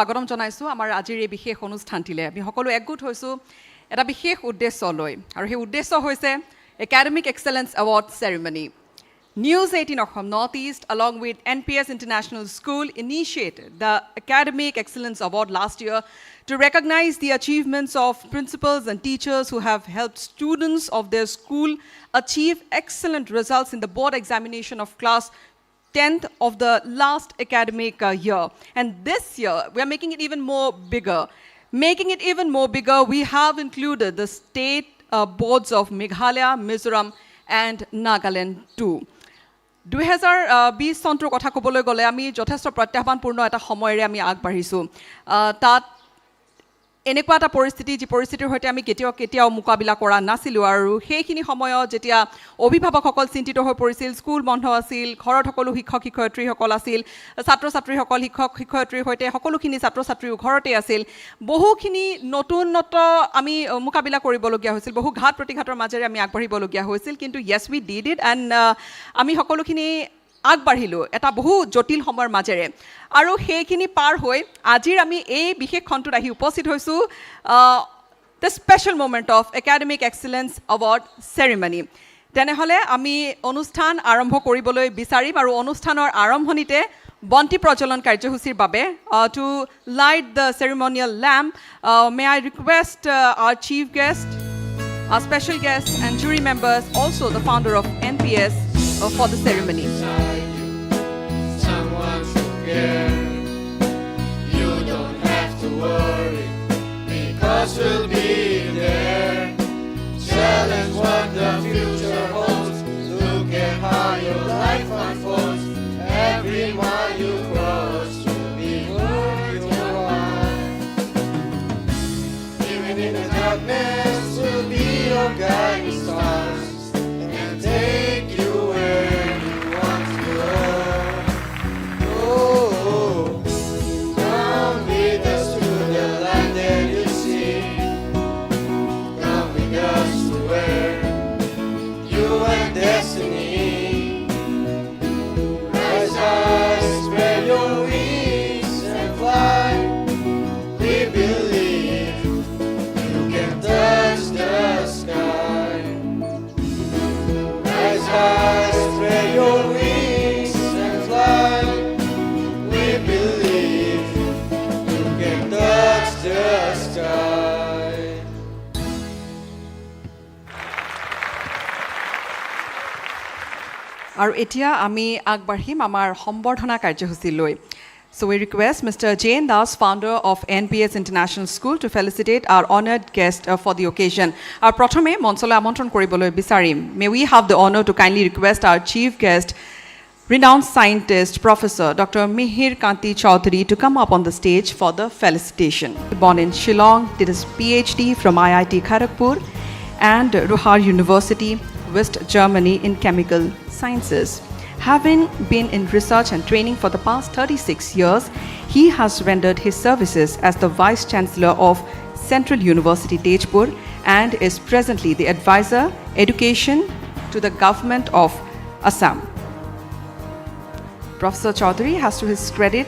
স্বাগতম জনাইছো আমাৰ আজিৰ এই বিশেষ অনুষ্ঠানটিলে আমি সকলো একগোট হৈছো এটা বিশেষ উদ্দেশ্য লৈ আৰু সেই উদ্দেশ্য হৈছে academic excellence award ceremony News18 Assam Northeast along with NPS International School initiated the Academic Excellence Award last year to recognize the achievements of principals and teachers who have helped students of their school achieve excellent results in the board examination of class 10th of the last academic year. And this year, we are making it even more bigger. Making it even more bigger, we have included the state boards of Meghalaya, Mizoram, and Nagaland too. 2020 চনটোৰ কথা ক'বলৈ গ'লে আমি যথেষ্ট প্ৰত্যাহ্বানপূৰ্ণ এটা সময়ৰে আমি আগবাঢ়িছোঁ তাত এনেকুৱা এটা পৰিস্থিতি যি পৰিস্থিতিৰ সৈতে আমি কেতিয়াও মোকাবিলা কৰা নাছিলোঁ আৰু সেইখিনি সময়ত যেতিয়া অভিভাৱকসকল চিন্তিত হৈ পৰিছিল স্কুল বন্ধ আছিল ঘৰত সকলো শিক্ষক শিক্ষয়িত্ৰীসকল আছিল ছাত্ৰ ছাত্ৰীসকল শিক্ষক শিক্ষয়িত্ৰীৰ সৈতে সকলোখিনি ছাত্ৰ ছাত্ৰীও ঘৰতে আছিল বহুখিনি নতুন আমি মোকাবিলা কৰিবলগীয়া হৈছিল বহু ঘাত প্ৰতিঘাতৰ মাজেৰে আমি আগবাঢ়িবলগীয়া হৈছিল কিন্তু yes we did it and আমি সকলোখিনি আগবাঢ়িলো এটা বহু জটিল সময়ৰ মাজেৰে আৰু সেইখিনি পাৰ হৈ আজিৰ আমি এই বিশেষ খণ্ডত আহি উপস্থিত হৈছো the special moment of Academic Excellence Award Ceremony তেনেহলে আমি অনুষ্ঠান আৰম্ভ কৰিবলৈ বিচাৰিম আৰু অনুষ্ঠানৰ আৰম্ভণিতে বন্তি প্ৰজ্বলন কাৰ্যসূচীৰ বাবে to light the ceremonial lamp may I request our chief guest our special guest and jury members also the founder of NPS for the ceremony. Someone should care. You don't have to worry because we'll be there. Challenge what the future holds. Look at how your life unfolds. Every mile you cross will be worth your while. Even in the darkness, we'll be your guiding stars and take you where you want to go. Oh, come with us to the land that you see. Come with us to where you and destiny. Rise high, spread your wings and fly. We believe you can touch the sky. Rise high, spread your wings and fly. We believe you can touch the sky. আৰু এতিয়া আমি আগবাঢ়িম আমাৰ সম্বৰ্ধনা কাৰ্যসূচী লৈ So we request Mr. Jain Das, founder of NPS International School, to felicitate our honored guest for the occasion. Our প্ৰথমে মঞ্চলৈ আমন্ত্ৰণ কৰিবলৈ বিচাৰিম. May we have the honor to kindly request our chief guest, renowned scientist, Professor Dr. Mihir Kanti Chaudhary, to come up on the stage for the felicitation. Born in Shillong, did his PhD from IIT Kharagpur and Ruhr University, West Germany in chemical sciences. Having been in research and training for the past 36 years, he has rendered his services as the Vice Chancellor of Central University Tejpur and is presently the Advisor Education to the Government of Assam. Professor Chaudhary has to his credit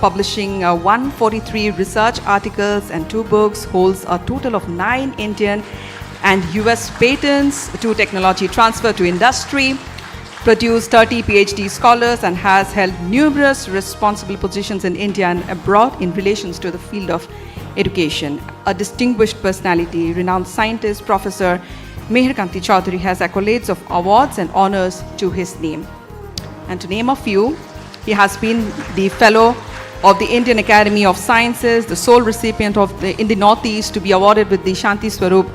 publishing 143 research articles and 2 books, holds a total of 9 Indian and US patents, 2 technology transfer to industry, produced 30 PhD scholars and has held numerous responsible positions in India and abroad in relations to the field of education. A distinguished personality, renowned scientist, Professor Mihir Kanti Chaudhary has accolades of awards and honors to his name. And to name a few, he has been the fellow of the Indian Academy of Sciences, the sole recipient in the Northeast to be awarded with the Shanti Swarup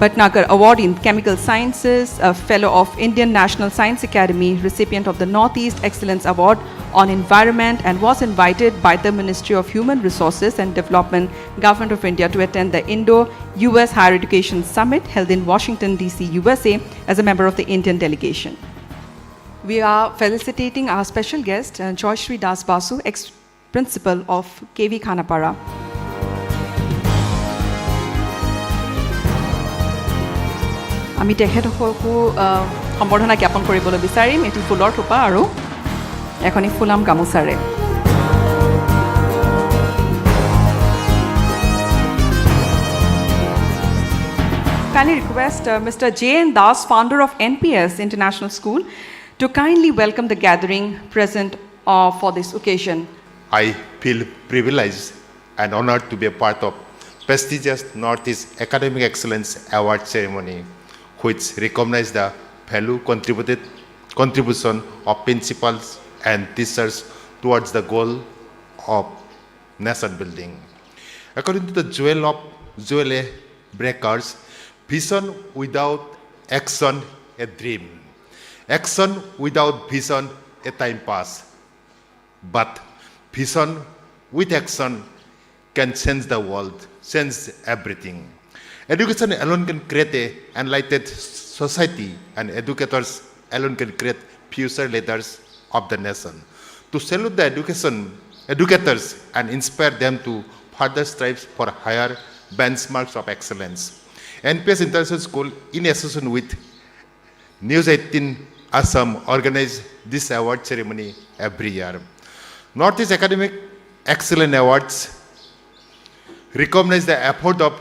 Bhatnagar Award in Chemical Sciences, a fellow of Indian National Science Academy, recipient of the Northeast Excellence Award on Environment, and was invited by the Ministry of Human Resources and Development, Government of India, to attend the Indo-US Higher Education Summit held in Washington, D.C., USA, as a member of the Indian delegation. We are felicitating our special guest, Joyshri Das Basu, ex-principal of KV Khanapara. আমি তেখেতসকলকো সম্বৰ্ধনা জ্ঞাপন কৰিবলৈ বিচাৰিম এটি ফুলৰ থোপা আৰু এখনি ফুলাম গামোচাৰে kindly request Mr. J.N. Das, founder of NPS International School, to kindly welcome the gathering present for this occasion. I feel privileged and honored to be a part of prestigious Northeast Academic Excellence Award ceremony, which recognizes the contribution of principals and teachers towards the goal of nation building. According to the Joel A. Breakers, vision without action, a dream. Action without vision, a time pass. But vision with action can change the world, change everything. Education alone can create an enlightened society, and educators alone can create future leaders of the nation. To salute the educators and inspire them to further strive for higher benchmarks of excellence. NPS International School, in association with News18 Assam, organize this award ceremony every year. Northeast Academic Excellence Awards recognize the effort of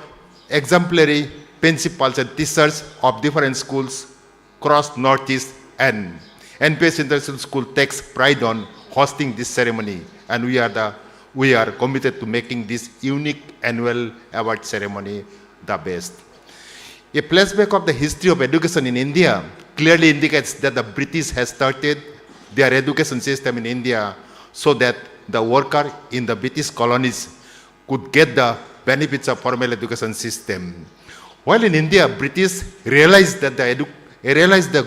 exemplary principals and teachers of different schools across Northeast, and NPS International School takes pride on hosting this ceremony, and we are committed to making this unique annual award ceremony the best. A flashback of the history of education in India clearly indicates that the British has started their education system in India so that the worker in the British colonies could get the benefits of formal education system. While in India, British realized that the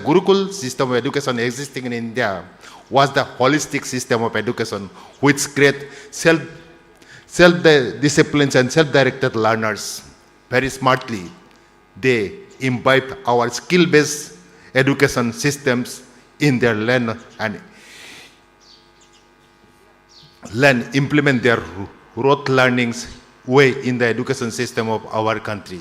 Gurukul system of education existing in India was the holistic system of education, which create self-disciplines and self-directed learners. Very smartly, they imbibe our skill-based education systems in their implement their rote learnings way in the education system of our country.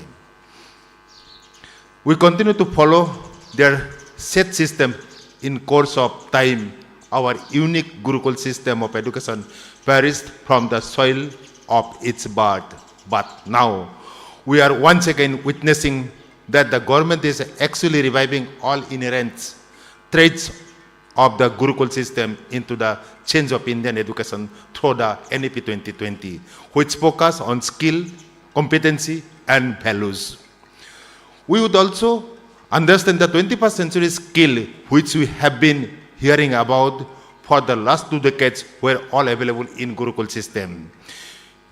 We continue to follow their set system in course of time. Our unique Gurukul system of education perished from the soil of its birth. But now, we are once again witnessing that the government is actually reviving all inherent traits of the Gurukul system into the change of Indian education through the NEP 2020, which focus on skill, competency, and values. We would also understand the 21st century skill, which we have been hearing about for the last 2 decades, were all available in Gurukul system.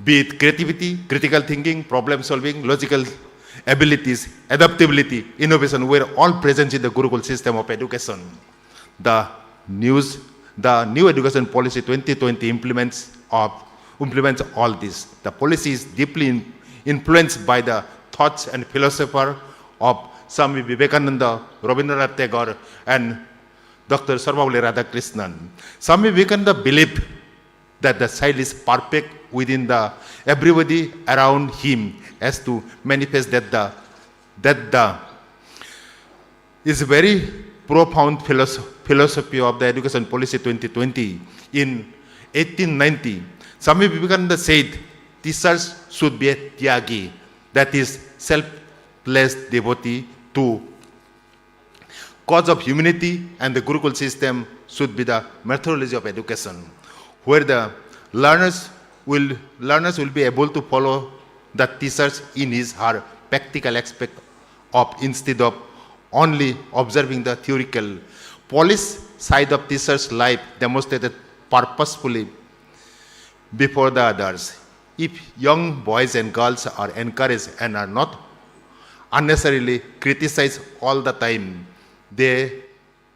Be it creativity, critical thinking, problem solving, logical abilities, adaptability, innovation were all present in the Gurukul system of education. The new education policy 2020 implements all this. The policy is deeply influenced by the thoughts and philosophy of Swami Vivekananda, Rabindranath Tagore, and Dr. Sarvapalli Radhakrishnan. Swami Vivekananda believed that the child is perfect within everybody around him, as to manifest that is a very profound philosophy of the education policy 2020. In 1890, Swami Vivekananda said, teachers should be a tyagi, that is selfless devotee to cause of humanity, and the Gurukul system should be the methodology of education, where the learners will be able to follow the teachers in his or her practical aspect of, instead of only observing the theoretical. Polished side of teachers' life demonstrated purposefully before the others. If young boys and girls are encouraged and are not unnecessarily criticized all the time, they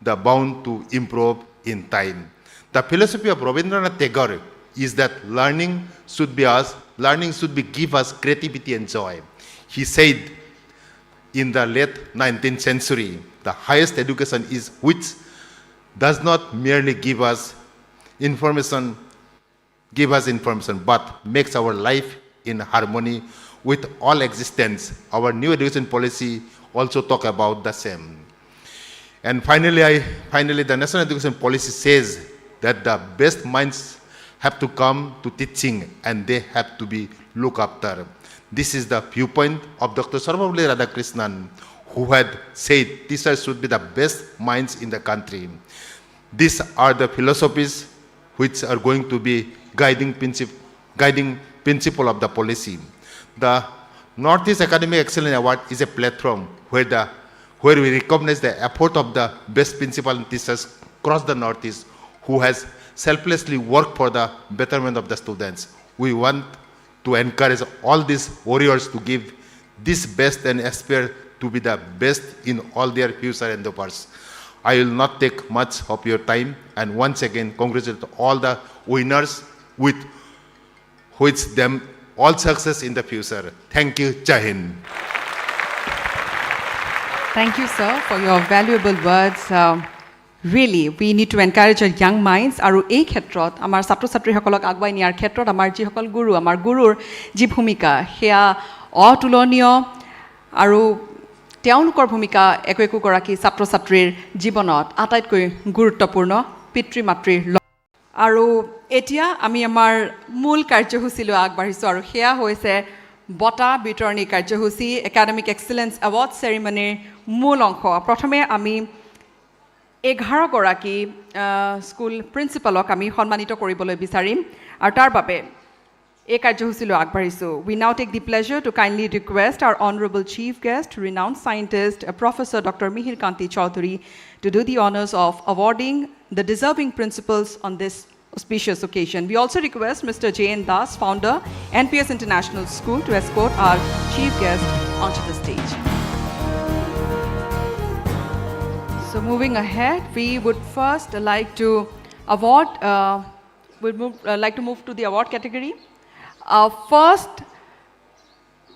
are bound to improve in time. The philosophy of Rabindranath Tagore is that learning should give us creativity and joy. He said in the late 19th century, the highest education is which does not merely give us information, but makes our life in harmony with all existence. Our new education policy also talk about the same. And finally, the national education policy says that the best minds have to come to teaching, and they have to be looked after. This is the viewpoint of Dr. Sarvapalli Radhakrishnan, who had said teachers should be the best minds in the country. These are the philosophies which are going to be guiding principle of the policy. The Northeast Academic Excellence Award is a platform where we recognize the effort of the best principal and teachers across the Northeast who has selflessly worked for the betterment of the students. We want to encourage all these warriors to give this best and aspire to be the best in all their future endeavors. I will not take much of your time, and once again congratulate all the winners with which them all success in the future. Thank you. Jai Hind. Thank you, sir, for your valuable words. Really, we need to encourage our young minds. আৰু এই ক্ষেত্ৰত আমাৰ ছাত্ৰ ছাত্ৰীসকলক আগুৱাই নিয়াৰ ক্ষেত্ৰত আমাৰ যিসকল গুৰু, আমাৰ গুৰুৰ যি ভূমিকা সেয়া অতুলনীয় আৰু তেওঁলোকৰ ভূমিকা একোগৰাকী ছাত্ৰ ছাত্ৰীৰ জীৱনত আটাইতকৈ গুৰুত্বপূৰ্ণ পিতৃ মাতৃৰ আৰু এতিয়া আমি আমাৰ মূল কাৰ্যসূচীলৈ আগবাঢ়িছোঁ আৰু সেয়া হৈছে বঁটা বিতৰণী কাৰ্যসূচী একাডেমিক এক্সেলেন্স এৱাৰ্ড চেৰিমনিৰ মূল অংশ প্ৰথমে আমি 11 গৰাকী স্কুল প্ৰিন্সিপালক আমি সন্মানিত কৰিবলৈ বিচাৰিম আৰু তাৰ বাবে এই কাৰ্যসূচীলৈ আগবাঢ়িছোঁ We now take the pleasure to kindly request our honorable chief guest renowned scientist Professor Dr. Mihir Kanti Chaudhary to do the honors of awarding the deserving principals on this auspicious occasion. We also request Mr. J.N. Das, founder, NPS International School, to escort our chief guest onto the stage. So moving ahead, we would first like to award, like to move to the award category. First,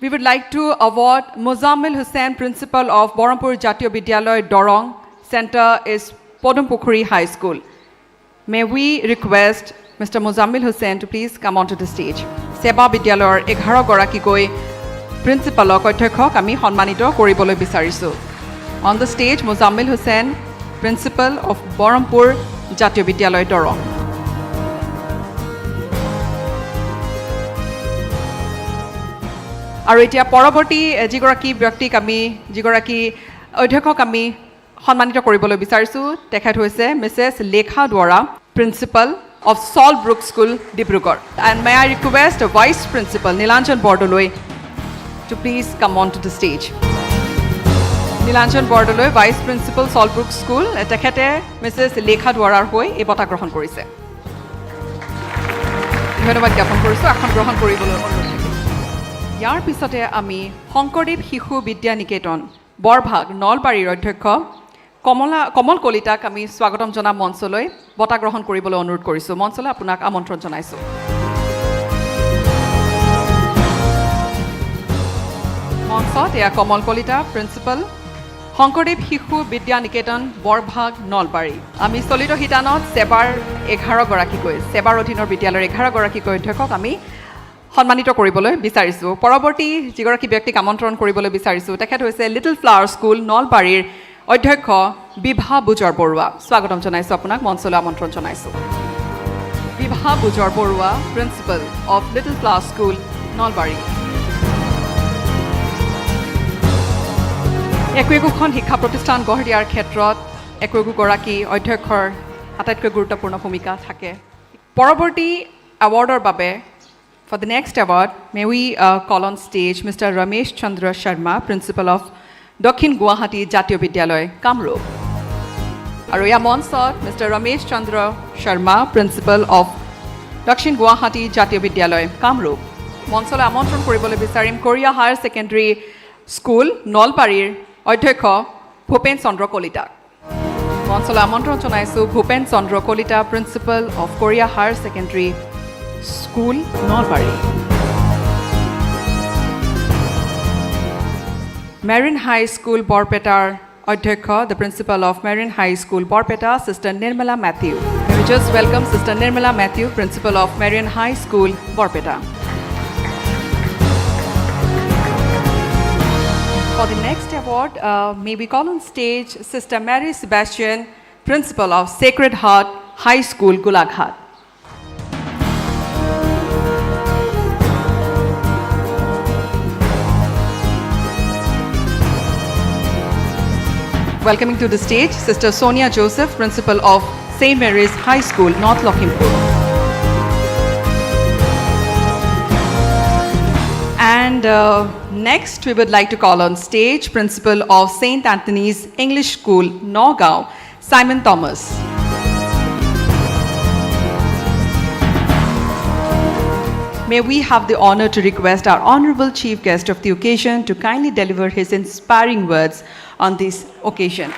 we would like to award Muzammil Hussain, Principal of Barampur Jatiya Vidyalaya, Dorong. Center is Podumpukhuri High School. May we request Mr. Muzammil Hussain to please come onto the stage. Seba Vidyalayar 11 গৰাকীকৈ প্ৰিন্সিপালক অধ্যক্ষক আমি সন্মানিত কৰিবলৈ বিচাৰিছো. On the stage, Muzammil Hussain, Principal of Barampur Jatiya Vidyalaya, Dorong. আৰু এতিয়া পৰৱৰ্তী যিগৰাকী ব্যক্তিক আমি যিগৰাকী অধ্যক্ষক আমি সন্মানিত কৰিবলৈ বিচাৰিছোঁ তেখেত হৈছে মিছেছ লেখা দুৱাৰা principal of Saltbrook School, Dibrugarh. And may I request Vice Principal Nilanjan Bordoloi to please come on to the stage. Nilanjan Bordoloi, Vice Principal, Saltbrook School, তেখেতে মিছেছ লেখা দুৱাৰাৰ হৈ এই বঁটা গ্ৰহণ কৰিছে। ধন্যবাদ জ্ঞাপন কৰিছোঁ এখন গ্ৰহণ কৰিবলৈ অনুৰোধ থাকিল। ইয়াৰ পিছতে আমি শংকৰদেৱ শিশু বিদ্যা নিকেতন বৰভাগ নলবাৰীৰ অধ্যক্ষ কমল কলিতাক আমি স্বাগতম জনাম মঞ্চলৈ বঁটা গ্ৰহণ কৰিবলৈ অনুৰোধ কৰিছোঁ। মঞ্চলৈ আপোনাক আমন্ত্ৰণ জনাইছোঁ। মঞ্চত এয়া কমল কলিতা প্ৰিন্সিপাল শংকৰদেৱ শিশু বিদ্যা নিকেতন বৰভাগ নলবাৰী। আমি চলিত শিতানত সেবাৰ 11 গৰাকীকৈ সেবাৰ অধীনৰ বিদ্যালয়ৰ 11 গৰাকীকৈ অধ্যক্ষক আমি সন্মানিত কৰিবলৈ বিচাৰিছোঁ। পৰৱৰ্তী যিগৰাকী ব্যক্তিক আমন্ত্ৰণ কৰিবলৈ বিচাৰিছোঁ তেখেত হৈছে লিটল ফ্লাৱাৰ স্কুল নলবাৰীৰ অধ্যক্ষ বিভা বুজৰ বৰুৱা। স্বাগতম জনাইছোঁ আপোনাক মঞ্চলৈ আমন্ত্ৰণ জনাইছোঁ। Bibha Bujar Baruah principal of Little Flower School Nalbari. একোখন শিক্ষা প্ৰতিষ্ঠান গঢ় দিয়াৰ ক্ষেত্ৰত একোগৰাকী অধ্যক্ষৰ আটাইতকৈ গুৰুত্বপূৰ্ণ ভূমিকা থাকে। পৰৱৰ্তী এৱাৰ্ডৰ বাবে for the next award, may we call on stage Mr. Ramesh Chandra Sharma, Principal of Dakhin Guwahati Jatiya Vidyalaya, Kamrup. আৰু ইয়াৰ মঞ্চত Mr. Ramesh Chandra Sharma, Principal of Dakhin Guwahati Jatiya Vidyalaya, Kamrup. মঞ্চলৈ আমন্ত্ৰণ কৰিবলৈ বিচাৰিম Korea higher secondary school নলবাৰীৰ অধ্যক্ষ ভূপেন চন্দ্ৰ কলিতাক। মঞ্চলৈ আমন্ত্ৰণ জনাইছোঁ Bhupen Chandra Kalita, Principal of Korea Higher Secondary School, Nolbari. Marine High School, Borpetar, Adhyakha, the Principal of Marine High School, Borpeta, Sister Nirmala Matthew. May we just welcome Sister Nirmala Matthew, Principal of Marine High School, Borpeta. For the next award, may we call on stage Sister Mary Sebastian, Principal of Sacred Heart High School, Gulaghat. welcoming to the stage Sister Sonia Joseph, Principal of St. Mary's High School, North Lakhimpur. And next, we would like to call on stage Principal of St. Anthony's English School, Nagaon, Simon Thomas. May we have the honor to request our honorable chief guest of the occasion to kindly deliver his inspiring words on this occasion.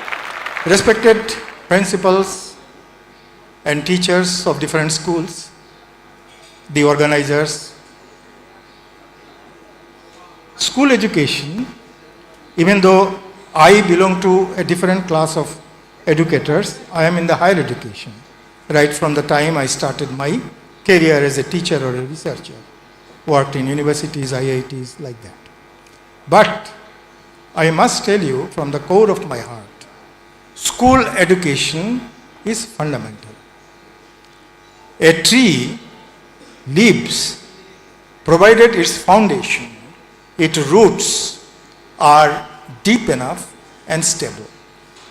Respected principals and teachers of different schools, the organizers, school education, even though I belong to a different class of educators, I am in the higher education, right from the time I started my career as a teacher or a researcher, worked in universities, IITs, like that. But I must tell you from the core of my heart, school education is fundamental. A tree lives provided its foundation, its roots are deep enough and stable.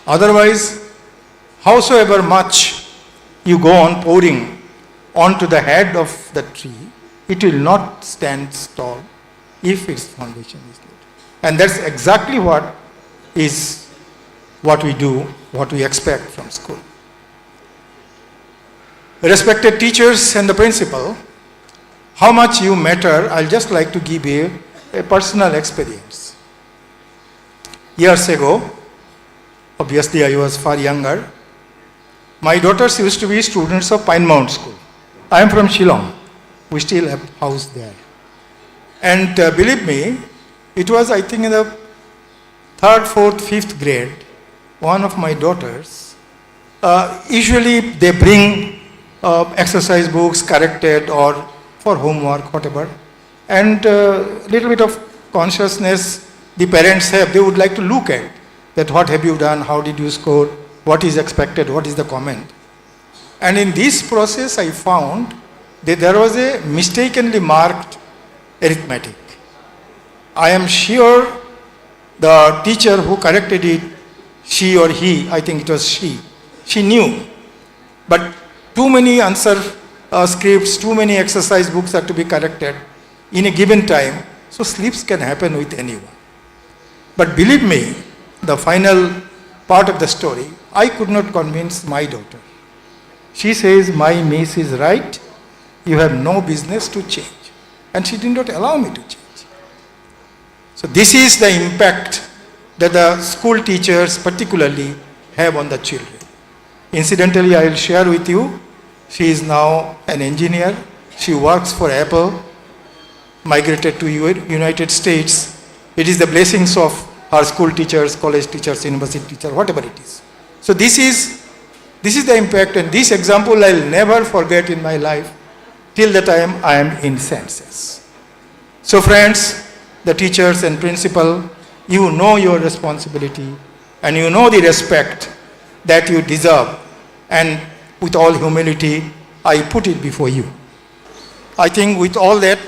Otherwise, howsoever much you go on pouring onto the head of the tree, it will not stand tall if its foundation is good. And that's exactly what we do, what we expect from school. Respected teachers and the principal, how much you matter, I'll just like to give you a personal experience. Years ago, obviously I was far younger, my daughters used to be students of Pine Mount School. I am from Shillong. We still have house there. And believe me, it was I think in the 3rd, 4th, 5th grade, one of my daughters, usually they bring exercise books corrected or for homework, whatever. And little bit of consciousness the parents have, they would like to look at that what have you done, how did you score, what is expected, what is the comment. And in this process I found that there was a mistakenly marked arithmetic. I am sure the teacher who corrected it, she or he, I think it was she knew. But too many answer scripts, too many exercise books are to be corrected in a given time, so slips can happen with anyone. But believe me, the final part of the story, I could not convince my daughter. She says, my miss is right, you have no business to change. And she did not allow me to change. So this is the impact that the school teachers particularly have on the children. Incidentally, I will share with you, she is now an engineer. She works for Apple, migrated to United States. It is the blessings of her school teachers, college teachers, university teachers, whatever it is. So this is the impact, and this example I will never forget in my life till the time I am in senses. So friends, the teachers and principal, you know your responsibility and you know the respect that you deserve, and with all humility, I put it before you. I think with all that,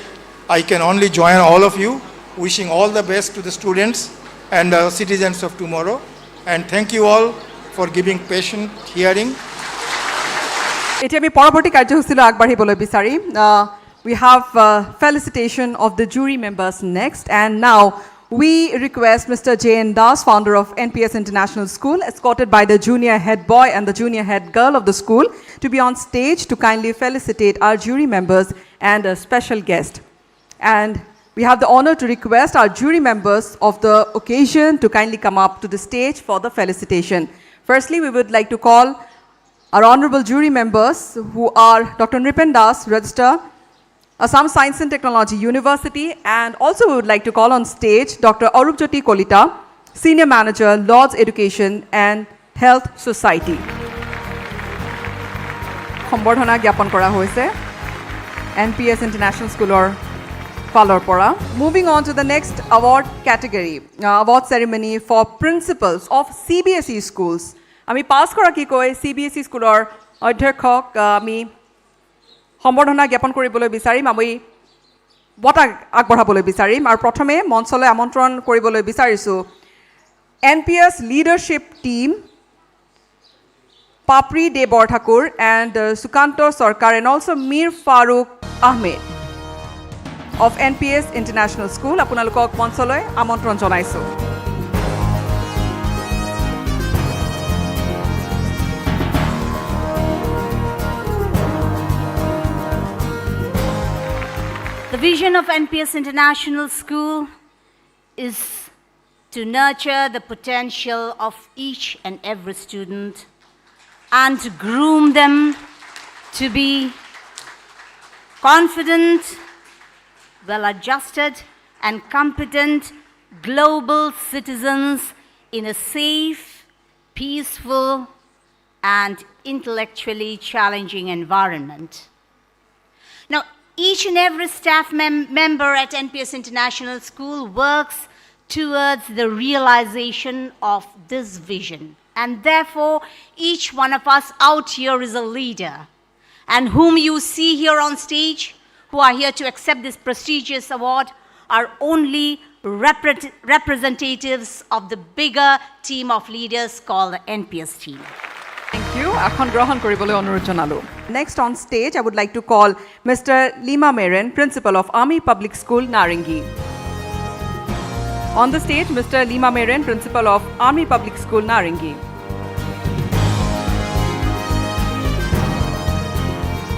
I can only join all of you, wishing all the best to the students and the citizens of tomorrow, and thank you all for giving patient hearing. এতিয়া আমি পৰৱৰ্তী কাৰ্যসূচীলৈ আগবাঢ়িবলৈ বিচাৰিম। We have felicitation of the jury members next, and now we request Mr. J.N. Das, founder of NPS International School, escorted by the junior head boy and the junior head girl of the school, to be on stage to kindly felicitate our jury members and a special guest. And we have the honor to request our jury members of the occasion to kindly come up to the stage for the felicitation. Firstly, we would like to call our honorable jury members, who are Dr. Nripen Das, Registrar, Assam Science and Technology University, and also we would like to call on stage Dr. Arupjyoti Kolita, Senior Manager, Lord's Education and Health Society. সম্বৰ্ধনা জ্ঞাপন কৰা হৈছে NPS International Schoolৰ ফালৰ পৰা। Moving on to the next award category, award ceremony for principals of CBSE schools. আমি পাছ কৰা কি কয় CBSE স্কুলৰ অধ্যক্ষক আমি সম্বৰ্ধনা জ্ঞাপন কৰিবলৈ বিচাৰিম, আমি বঁটা আগবঢ়াবলৈ বিচাৰিম। আৰু প্ৰথমে মঞ্চলৈ আমন্ত্ৰণ কৰিবলৈ বিচাৰিছোঁ NPS leadership team, Papri De Borthakur and Sukanto Sarkar, and also Mir Farooq Ahmed of NPS International School. Apnalokok monsoloy amontron jonaisu. The vision of NPS International School is to nurture the potential of each and every student and to groom them to be confident, well-adjusted and competent global citizens in a safe, peaceful and intellectually challenging environment. Now, each and every staff member at NPS International School works towards the realization of this vision. And therefore, each one of us out here is a leader. And whom you see here on stage, who are here to accept this prestigious award, are only representatives of the bigger team of leaders called the NPS team. Thank you. Akhon grohon koribole onurod jonalu. Next on stage, I would like to call Mr. Lima Meren, Principal of Army Public School, Narangi. On the stage, Mr. Lima Meren, Principal of Army Public School, Narangi.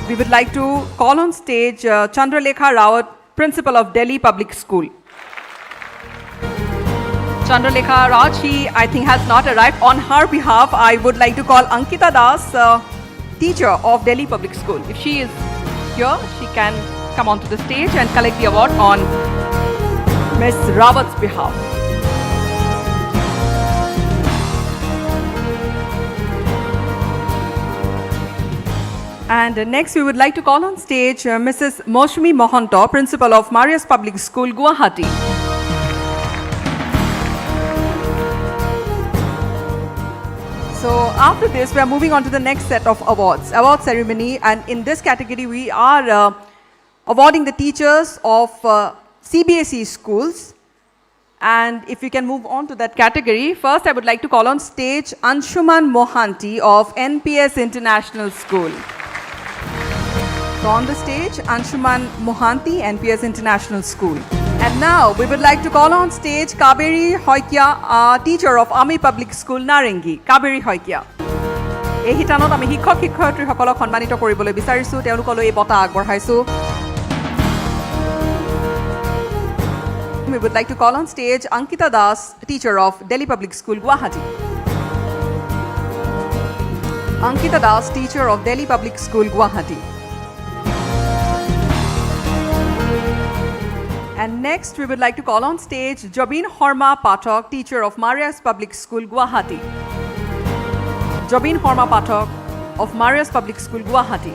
We would like to call on stage Chandralekha Rawat, Principal of Delhi Public School. Chandralekha Raj, I think has not arrived. On her behalf, I would like to call Ankita Das, teacher of Delhi Public School. If she is here, she can come onto the stage and collect the award on Ms. Rawat's behalf. And next, we would like to call on stage Mrs. Moshmi Mohanto, Principal of Marias Public School, Guwahati. So after this, we are moving on to the next set of award ceremony, and in this category, we are awarding the teachers of CBSE schools. And if we can move on to that category, first I would like to call on stage Anshuman Mohanty of NPS International School. So on the stage, Anshuman Mohanty, NPS International School. And now we would like to call on stage Kaberi Hoikia, teacher of Army Public School, Narangi. Kaberi Hoikia. এই হিতানত আমি শিক্ষক শিক্ষয়িত্ৰীসকলক সন্মানিত কৰিবলৈ বিচাৰিছোঁ, তেওঁলোকলৈ এই বঁটা আগবঢ়াইছোঁ। We would like to call on stage Ankita Das, teacher of Delhi Public School, Guwahati. Ankita Das, teacher of Delhi Public School, Guwahati. And next, we would like to call on stage Jobin Horma Pathak, teacher of Marias Public School, Guwahati. Jobin Horma Pathak of Marias Public School, Guwahati.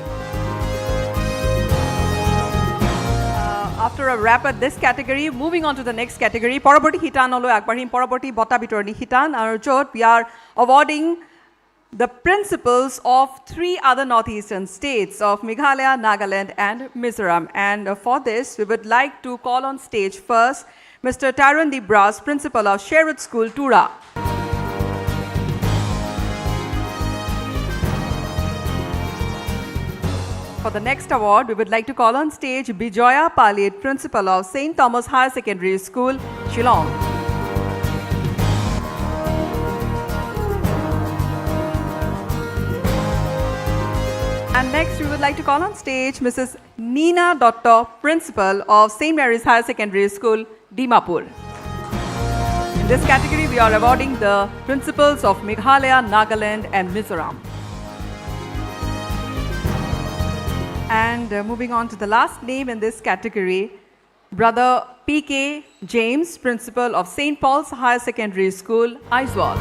After a wrap at this category, moving on to the next category, Paraborti Hitan Olo Akbarhim, Paraborti Bota Bitorni Hitan, Arjot, we are awarding the principals of 3 other northeastern states of Meghalaya, Nagaland and Mizoram. And for this, we would like to call on stage first Mr. Tyron Bras, principal of Sherwood School, Tura. For the next award, we would like to call on stage Bijoya Palit, principal of St. Thomas Higher Secondary School, Shillong. And next, we would like to call on stage Mrs. Neena Dotto, principal of St. Mary's Higher Secondary School, Dimapur. In this category, we are awarding the principals of Meghalaya, Nagaland and Mizoram. And moving on to the last name in this category, Brother P.K. James, principal of St. Paul's Higher Secondary School, Aizawl.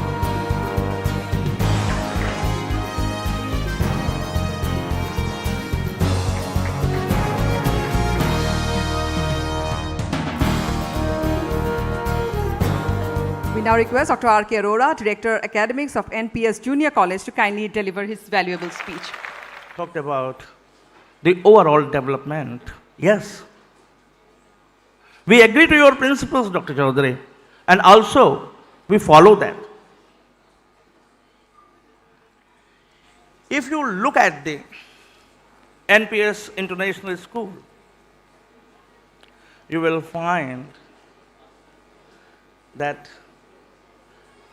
We now request Dr. R.K. Arora, Director Academics of NPS Junior College, to kindly deliver his valuable speech. Talked about the overall development. Yes. We agree to your principles, Dr. Chaudhary. And also, we follow that. If you look at the NPS International School, you will find that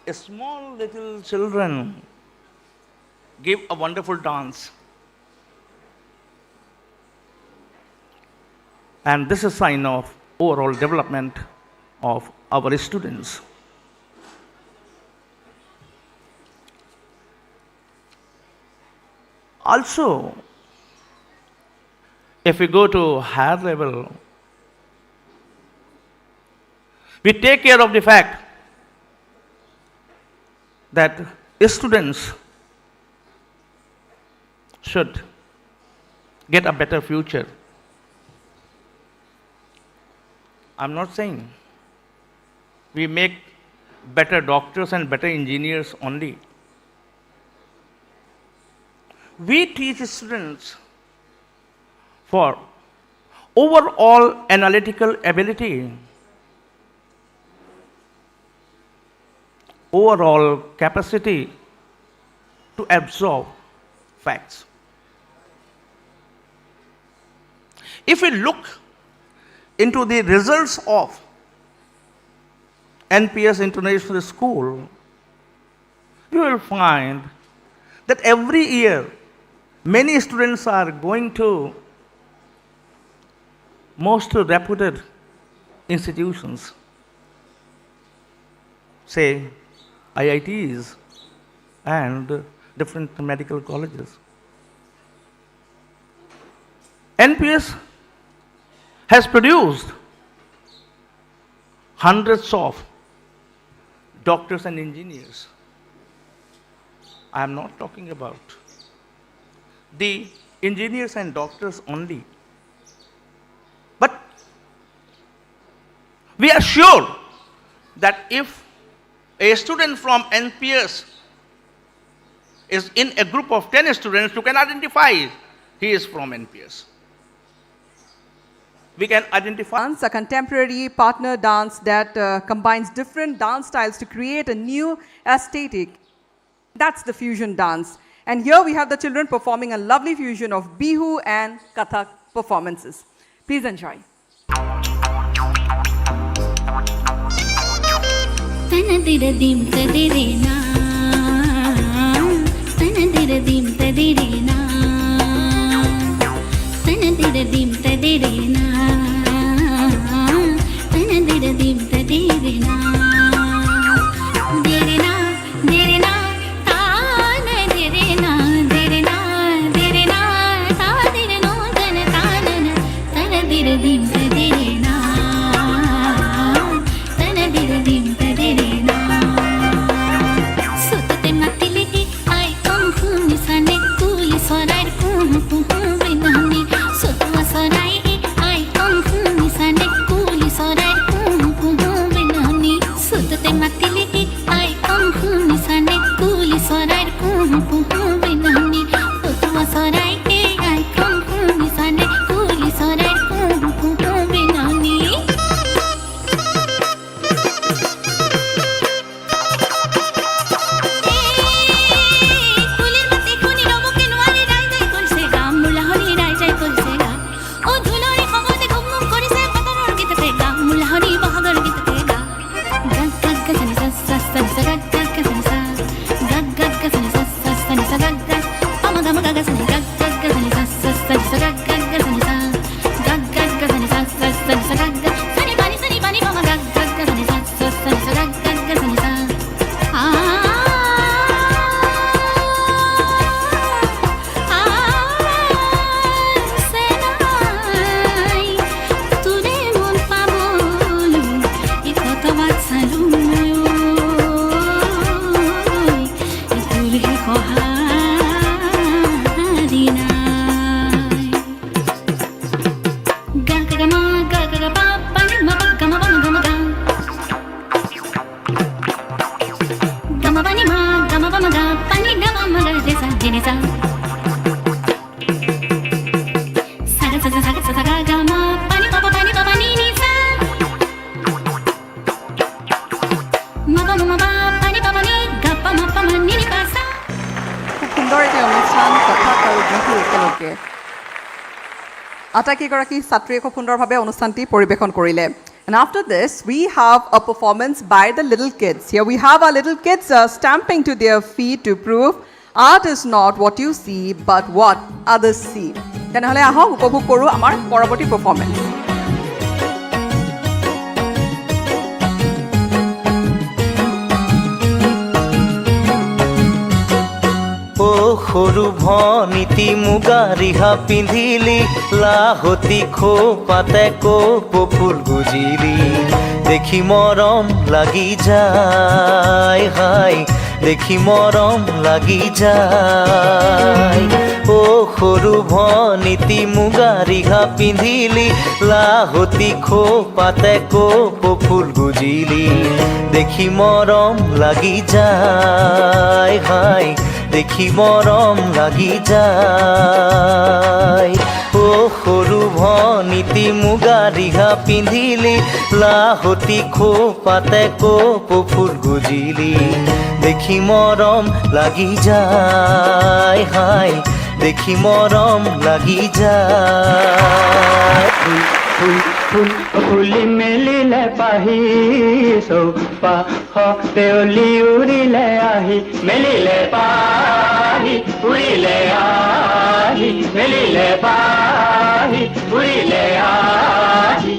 a small little children give a wonderful dance. And this is a sign of overall development of our students. Also, if we go to higher level, we take care of the fact that students should get a better future. I'm not saying we make better doctors and better engineers only. We teach students for overall analytical ability, overall capacity to absorb facts. If we look into the results of NPS International School, you will find that every year many students are going to most reputed institutions, say IITs and different medical colleges. NPS has produced hundreds of doctors and engineers. I am not talking about the engineers and doctors only. But we are sure that if a student from NPS is in a group of 10 students, you can identify he is from NPS. We can identify. Dance, a contemporary partner dance that combines different dance styles to create a new aesthetic. That's the fusion dance. And here we have the children performing a lovely fusion of Bihu and Kathak performances. Please enjoy. লাগে আটাইকেইগৰাকী ছাত্ৰীয়ে খুব সুন্দৰভাৱে অনুষ্ঠানটি পৰিৱেশন কৰিলে And after this, we have a performance by the little kids. Here we have our little kids stamping to their feet to prove art is not what you see, but what others see. তেনেহ'লে আহক উপভোগ কৰোঁ আমাৰ পৰৱৰ্তী performance ও সৰু ভনীতি মুগা ৰিহা পিন্ধিলি লাহতি খোপাতে কপৌ গুজিলি দেখি মৰম লাগি যায় হাই দেখি মৰম লাগি যায় ও সৰু ভনীতি মুগা ৰিহা পিন্ধিলি লাহতি খোপাতে কপৌ গুজিলি দেখি মৰম লাগি যায় হাই দেখি মৰম লাগি যায় ও সৰু ভনীতি মুগা ৰিহা পিন্ধিলি লাহতি খোপাতে কপৌ গুজিলি দেখি মৰম লাগি যায় হাই দেখি মৰম লাগি যায় ফুলি মেলিলে পাহি চৌপাশতে অলি উৰিলে আহি মেলিলে পাহি উৰিলে আহি মেলিলে পাহি উৰিলে আহি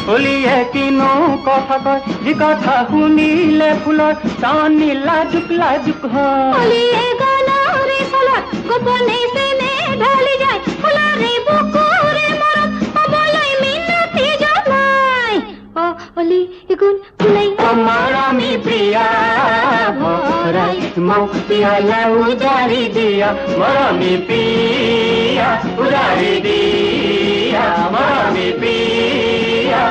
ফুলিয়ে কিনো কথা কয় যি কথা শুনিলে ফুলৰ চানি লাজুক লাজুক হয় গলাৰে চলাত গোপনে চেনে ঢালি যায় ফুলৰে বুকুৰে মৰম পাবলৈ মিনতি জনাই অ অলি গুণ ফুলাই আমাৰ আমি প্ৰিয়া ভৰাই মৌ পিয়ালা উজাৰি দিয়া মৰমি প্ৰিয়া উজাৰি দিয়া মৰমি প্ৰিয়া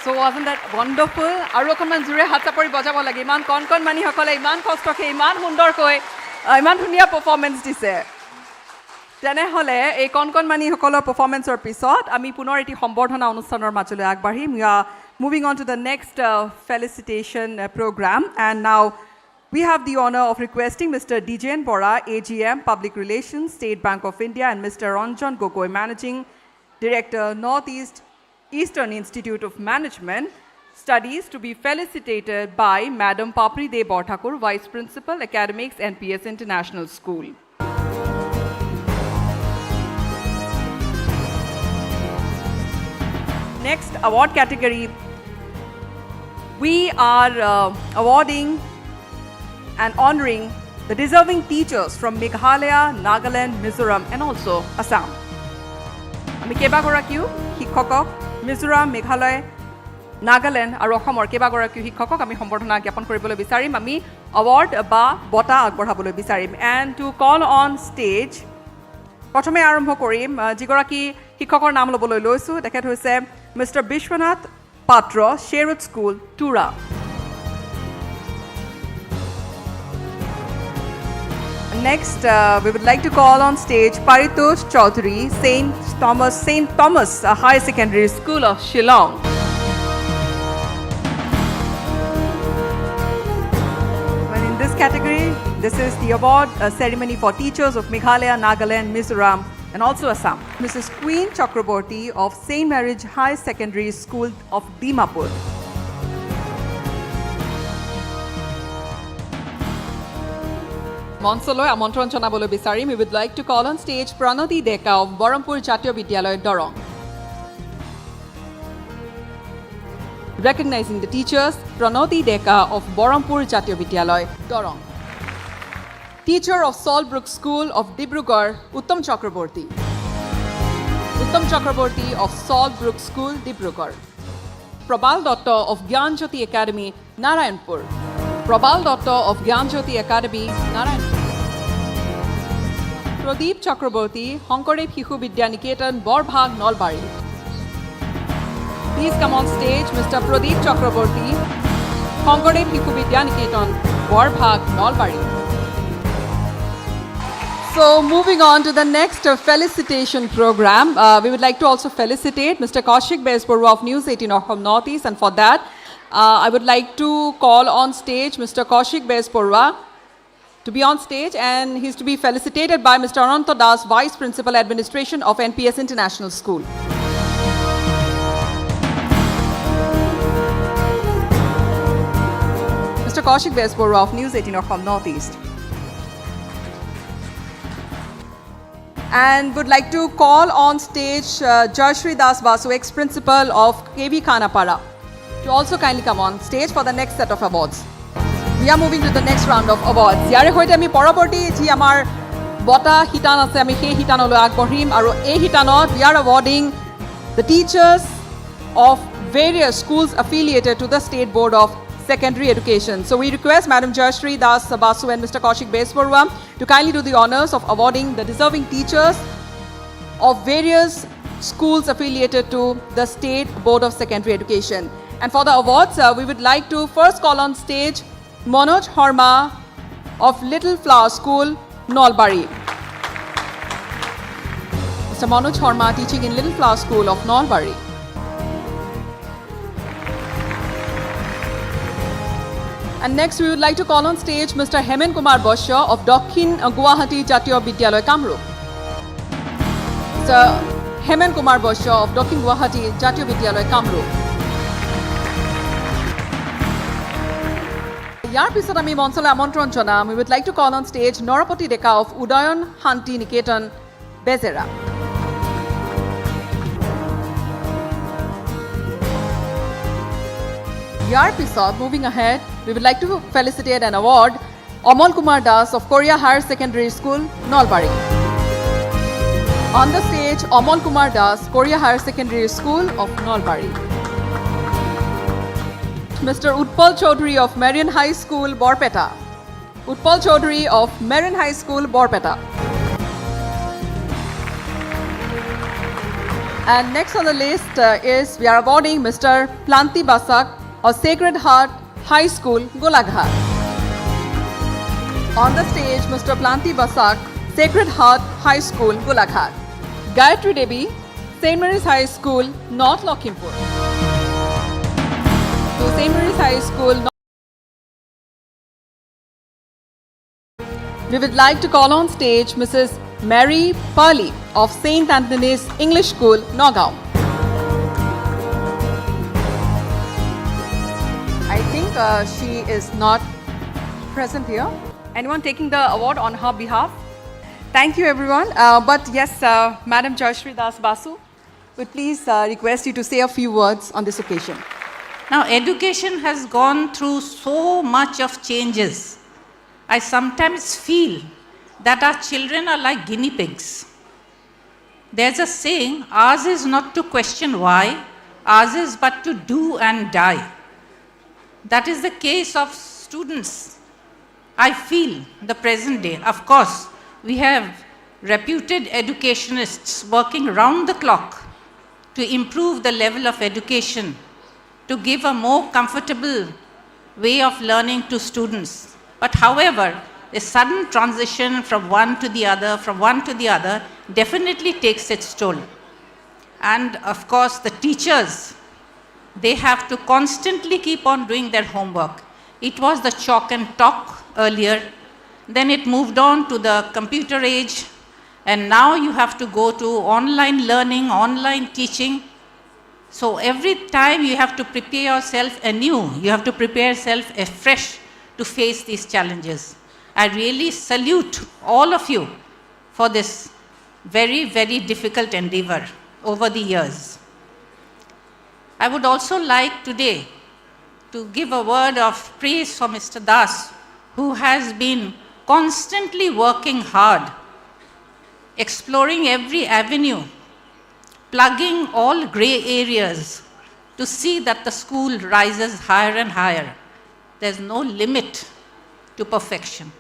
So wasn't that wonderful? আৰু অকণমান জোৰে হাত চাপৰি বজাব লাগে ইমান কণ মানিসকলে ইমান কষ্টকে ইমান সুন্দৰকৈ ইমান ধুনীয়া পাৰফৰ্মেন্স দিছে তেনেহ'লে এই কণ মানিসকলৰ পাৰফৰ্মেন্সৰ পিছত আমি পুনৰ এটি সম্বৰ্ধনা অনুষ্ঠানৰ মাজলৈ আগবাঢ়িম we are moving on to the next felicitation program and now we have the honor of requesting Mr. Dijen Bora, AGM, Public Relations, State Bank of India and Mr. Ranjan Gogoi, Managing Director, Northeastern Institute of Management Studies, to be felicitated by Madam Papri De Borthakur, Vice Principal, Academics, NPS International School. Next award category, we are awarding and honoring the deserving teachers from Meghalaya, Nagaland, Mizoram and also Assam. আমি কেইবাগৰাকীও শিক্ষকক মিজোৰাম মেঘালয় নাগালেণ্ড আৰু অসমৰ কেইবাগৰাকীও শিক্ষকক আমি সম্বৰ্ধনা জ্ঞাপন কৰিবলৈ বিচাৰিম আমি এৱাৰ্ড বা বঁটা আগবঢ়াবলৈ বিচাৰিম and to call on stage প্ৰথমে আৰম্ভ কৰিম যিগৰাকী শিক্ষকৰ নাম ল'বলৈ লৈছোঁ তেখেত হৈছে মিষ্টাৰ বিশ্বনাথ পাত্ৰ শ্বেৰুড school Tura Next, we would like to call on stage Paritosh Chaudhary, St. Thomas High Secondary School of Shillong. Well, in this category, this is the award ceremony for teachers of Meghalaya, Nagaland, Mizoram, and also Assam. Mrs. Queen Chakraborty of St. Mary's High Secondary School of Dimapur. মঞ্চলৈ আমন্ত্ৰণ জনাবলৈ বিচাৰিম we would like to call on stage Pranati Deka of Barampur Jatiya Vidyalaya Dorong. Recognizing the teachers, Pranati Deka of Barampur Jatiya Vidyalaya Dorong. Teacher of Saltbrook School of Dibrugarh, Uttam Chakraborty. Uttam Chakraborty of Saltbrook School, Dibrugarh. Prabal Datta of Gyanjyoti Academy, Narayanpur. Prabal Datta of Gyanjyoti Academy, Narayanpur. Pradeep Chakraborty, Honkorev Hiku Vidya Niketan, Borbhag, Nolbari. Please come on stage, Mr. Pradeep Chakraborty, Honkorev Hiku Vidya Niketan, Borbhag, Nolbari. So moving on to the next felicitation program, we would like to also felicitate Mr. Kaushik Bezporwa of News18 Assam Northeast, and for that, I would like to call on stage Mr. Kaushik Bezporwa to be on stage, and he's to be felicitated by Mr. Ananta Das, Vice Principal Administration of NPS International School. Mr. Kaushik Bezporwa of News18 Assam Northeast. And would like to call on stage Jayashri Das Basu, ex-principal of KV Khanapara, to also kindly come on stage for the next set of awards. We are moving to the next round of awards. Yare hoite ami poroborti ji amar bota hitan ase ami he hitanolo agbohim aru ei hitanot we are awarding the teachers of various schools affiliated to the State Board of Secondary Education. So we request Madam Jayashri Das Basu and Mr. Kaushik Bezporwa to kindly do the honors of awarding the deserving teachers of various schools affiliated to the State Board of Secondary Education. And for the awards, we would like to first call on stage Manoj Harma of Little Flower School, Nolbari. Mr. Manoj Harma teaching in Little Flower School of Nolbari. And next we would like to call on stage Mr. Hemen Kumar Bosho of Dokhin Guwahati Jatiyo Bidyaloy Kamrup. Mr. Hemen Kumar Bosho of Dokhin Guwahati Jatiyo Bidyaloy Kamrup. Yar pisot ami monsole amantron jonam, we would like to call on stage Norapati Deka of Udayon Hanti Niketan, Bezera. Yar pisot, moving ahead, we would like to felicitate and award Amal Kumar Das of Korea Higher Secondary School, Nolbari. On the stage, Amal Kumar Das, Korea Higher Secondary School of Nolbari. Mr. Utpal Chaudhary of Marian High School, Borpeta. Utpal Chaudhary of Marian High School, Borpeta. And next on the list is we are awarding Mr. Planti Basak of Sacred Heart High School, Golaghat. On the stage, Mr. Planti Basak, Sacred Heart High School, Golaghat. Gayatri Devi, St. Mary's High School, North Lakhimpur. To St. Mary's High School, we would like to call on stage Mrs. Mary Pali of St. Anthony's English School, Nagaon. I think she is not present here. Anyone taking the award on her behalf? Thank you, everyone. But yes, Madam Jayashri Das Basu, would please request you to say a few words on this occasion. Now, education has gone through so much of changes. I sometimes feel that our children are like guinea pigs. There's a saying, ours is not to question why, ours is but to do and die. That is the case of students. I feel the present day. Of course, we have reputed educationists working round the clock to improve the level of education, to give a more comfortable way of learning to students. But however, a sudden transition from one to the other definitely takes its toll. And of course, the teachers, they have to constantly keep on doing their homework. It was the chalk and talk earlier, then it moved on to the computer age, and now you have to go to online learning, online teaching. So every time you have to prepare yourself anew, you have to prepare yourself afresh to face these challenges. I really salute all of you for this very, very difficult endeavor over the years. I would also like today to give a word of praise for Mr. Das, who has been constantly working hard, exploring every avenue, plugging all gray areas to see that the school rises higher and higher. There's no limit to perfection.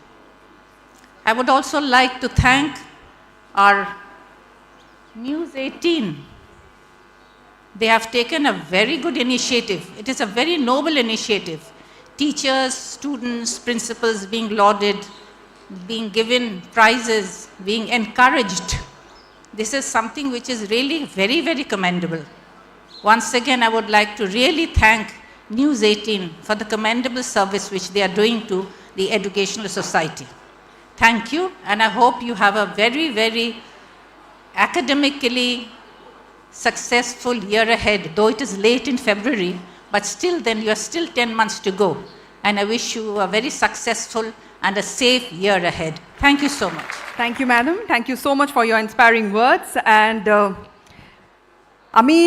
I would also like to thank our News18, they have taken a very good initiative. It is a very noble initiative. Teachers, students, principals being lauded, being given prizes, being encouraged. This is something which is really very, very commendable. Once again, I would like to really thank News18 for the commendable service which they are doing to the educational society. Thank you, and I hope you have a very, very academically successful year ahead, though it is late in February, but still then you are still 10 months to go. And I wish you a very successful and a safe year ahead. Thank you so much. Thank you, madam. Thank you so much for your inspiring words. And আমি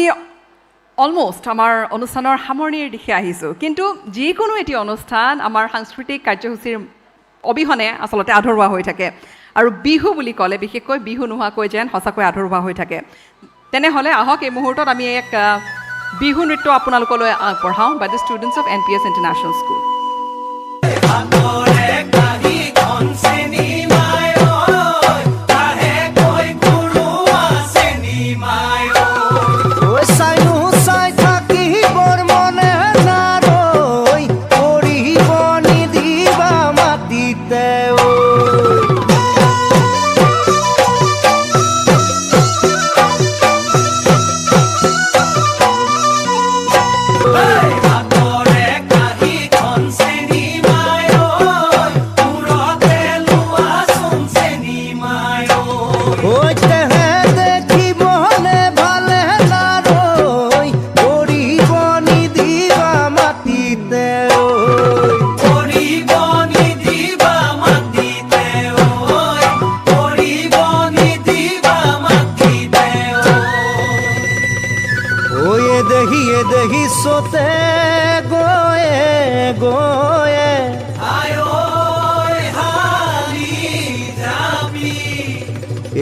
almost আমাৰ অনুষ্ঠানৰ সামৰণিৰ দিশে আহিছোঁ, কিন্তু যিকোনো এটি অনুষ্ঠান আমাৰ সাংস্কৃতিক কাৰ্যসূচীৰ অবিহনে আচলতে আধৰুৱা হৈ থাকে, আৰু বিহু বুলি ক'লে বিশেষকৈ বিহু নোহোৱাকৈ যেন সঁচাকৈ আধৰুৱা হৈ থাকে। তেনেহ'লে আহক এই মুহূৰ্তত আমি এক বিহু নৃত্য আপোনালোকলৈ আগবঢ়াওঁ by the students of NPS International School.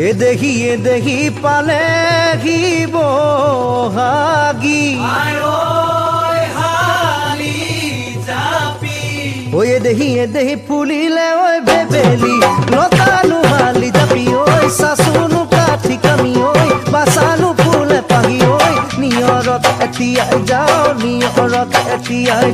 এ দেহি পালেহি বহাগী ঐ এ দেহি ফুলিলে ঐ বেবেলি লতানো হালি জাপি ঐ চাচুনো কাঠি কামি ঐ বাচানো ফুলে পাহি ঐ নিয়ৰত এতিয়াই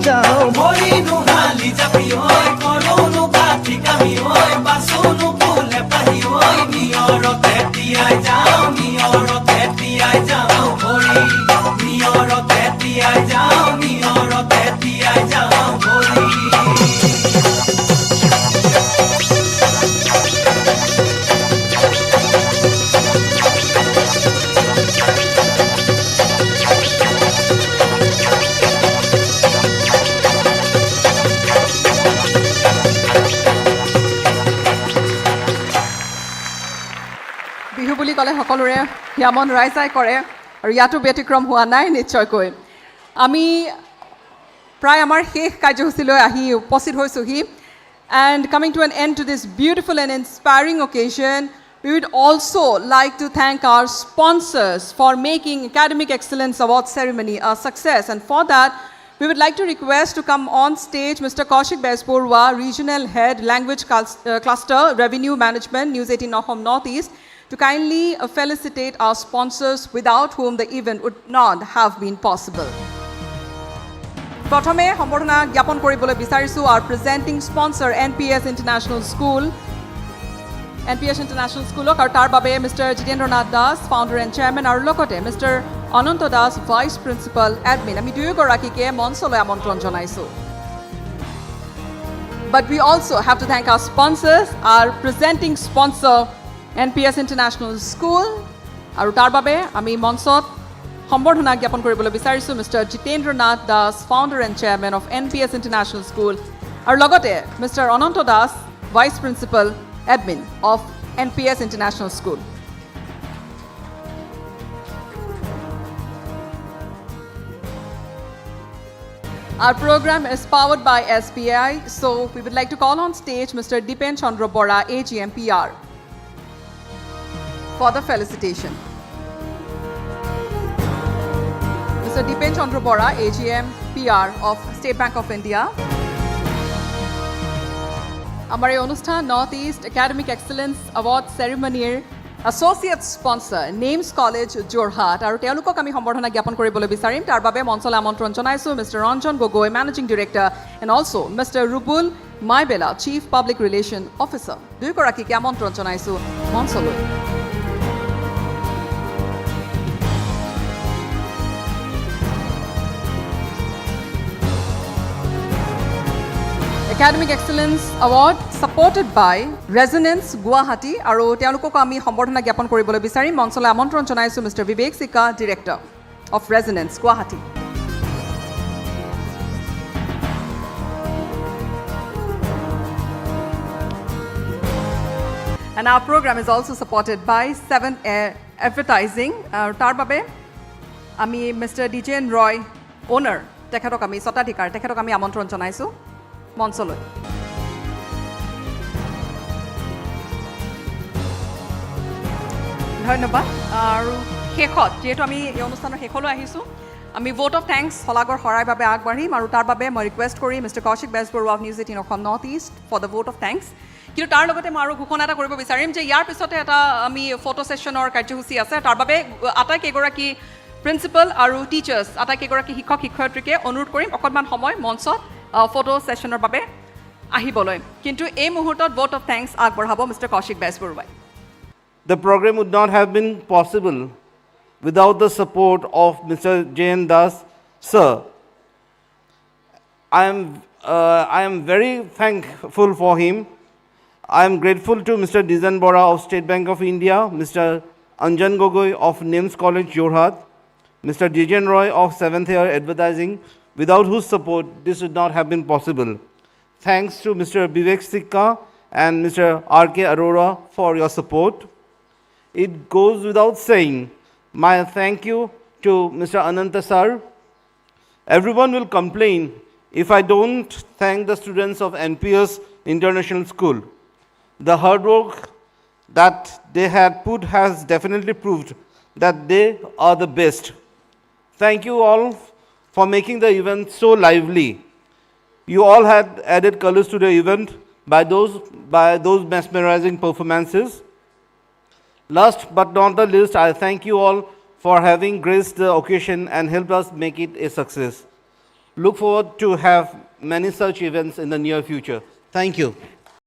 যাওঁ মৰিনো হালি জাপি ঐ কৰোনো কাঠি কামি ঐ বাচুনো ফুলে পাহি ঐ নিয়ৰত এতিয়াই যাওঁ মৰি নিয়ৰত এতিয়াই যাওঁ মৰি। বিহু বুলি ক'লে সকলোৰে হিয়ামন ৰাইজাই কৰে, আৰু ইয়াতো ব্যতিক্ৰম হোৱা নাই নিশ্চয়কৈ। আমি প্ৰায় আমাৰ শেষ কাৰ্যসূচীলৈ আহি উপস্থিত হৈছোঁহি। And coming to an end to this beautiful and inspiring occasion, we would also like to thank our sponsors for making Academic Excellence Award ceremony a success. And for that, we would like to request to come on stage Mr. Kaushik Besporwa, Regional Head, Language Cluster, Revenue Management, News18 Assam Northeast, to kindly felicitate our sponsors without whom the event would not have been possible. প্ৰথমে সম্বৰ্ধনা জ্ঞাপন কৰিবলৈ বিচাৰিছোঁ our presenting sponsor NPS International School, আৰু তাৰ বাবে Mr. Jitendranath Das, Founder and Chairman, আৰু লগতে Mr. Ananta Das, Vice Principal, Admin. আমি দুয়োগৰাকীকে মঞ্চলৈ আমন্ত্ৰণ জনাইছোঁ। But we also have to thank our sponsors, our presenting sponsor NPS International School, আৰু তাৰ বাবে আমি মঞ্চত সম্বৰ্ধনা জ্ঞাপন কৰিবলৈ বিচাৰিছোঁ Mr. Jitendranath Das, Founder and Chairman of NPS International School, আৰু লগতে Mr. Ananta Das, Vice Principal, Admin of NPS International School. Our program is powered by SBI, so we would like to call on stage Mr. Dipen Chandra Bora, AGM PR, for the felicitation. Mr. Dipen Chandra Bora, AGM PR of State Bank of India. আমাৰ এই অনুষ্ঠান North East academic excellence award চেৰিমনিৰ Associate sponsor, Names College, Jorhat, আৰু তেওঁলোকক আমি সম্বৰ্ধনা জ্ঞাপন কৰিবলৈ বিচাৰিম। তাৰ বাবে মঞ্চলৈ আমন্ত্ৰণ জনাইছোঁ Mr. Ranjan Gogoi, Managing Director, and also Mr. Rubul Maibela, Chief Public Relation Officer. দুয়োগৰাকীকে আমন্ত্ৰণ জনাইছোঁ মঞ্চলৈ। Academic Excellence Award supported by Resonance Guwahati আৰু তেওঁলোকক আমি সম্বৰ্ধনা জ্ঞাপন কৰিবলৈ বিচাৰিম। মঞ্চলৈ আমন্ত্ৰণ জনাইছোঁ Mr. Vivek Sikka, Director of Resonance Guwahati. And our program is also supported by 7 Air Advertising. তাৰ বাবে আমি Mr. DJN Roy, owner, তেখেতক আমি স্বত্বাধিকাৰ, তেখেতক আমি আমন্ত্ৰণ জনাইছোঁ মঞ্চলৈ। ধন্যবাদ। আৰু শেষত যিহেতু আমি এই অনুষ্ঠানৰ শেষলৈ আহিছোঁ, আমি ভোট অফ থেংকছ শলাগৰ শৰাই বাবে আগবাঢ়িম আৰু তাৰ বাবে মই request Karim Mr. Kaushik Besbora of News 18 Assam Northeast for the vote of thanks. কিন্তু তাৰ লগতে মই আৰু ঘোষণা এটা কৰিব বিচাৰিম যে ইয়াৰ পিছতে এটা আমি ফটো ছেশ্যনৰ কাৰ্যসূচী আছে। তাৰ বাবে আটাইকেইগৰাকী প্ৰিন্সিপাল আৰু টিচাৰ্ছ, আটাইকেইগৰাকী শিক্ষক শিক্ষয়িত্ৰীকে অনুৰোধ কৰিম অকণমান সময় মঞ্চত ফটো ছেশ্যনৰ বাবে আহিবলৈ। কিন্তু এই মুহূৰ্তত ভোট অফ থেংকছ আগবঢ়াব Mr. Kaushik Besbora. The program would not have been possible without the support of Mr. Jain Das, sir. I am very thankful for him. I am grateful to Mr. Dijan Bora of State Bank of India, Mr. Anjan Gogoi of Names College, Jorhat, Mr. Dijan Roy of 7th Air Advertising, without whose support this would not have been possible. Thanks to Mr. Vivek Sikka and Mr. R.K. Arora for your support. It goes without saying, my thank you to Mr. Ananta sir. Everyone will complain if I don't thank the students of NPS International School. The hard work that they had put has definitely proved that they are the best. Thank you all for making the event so lively. You all had added colors to the event by those mesmerizing performances. Last but not the least, I thank you all for having graced the occasion and helped us make it a success. Look forward to have many such events in the near future. Thank you.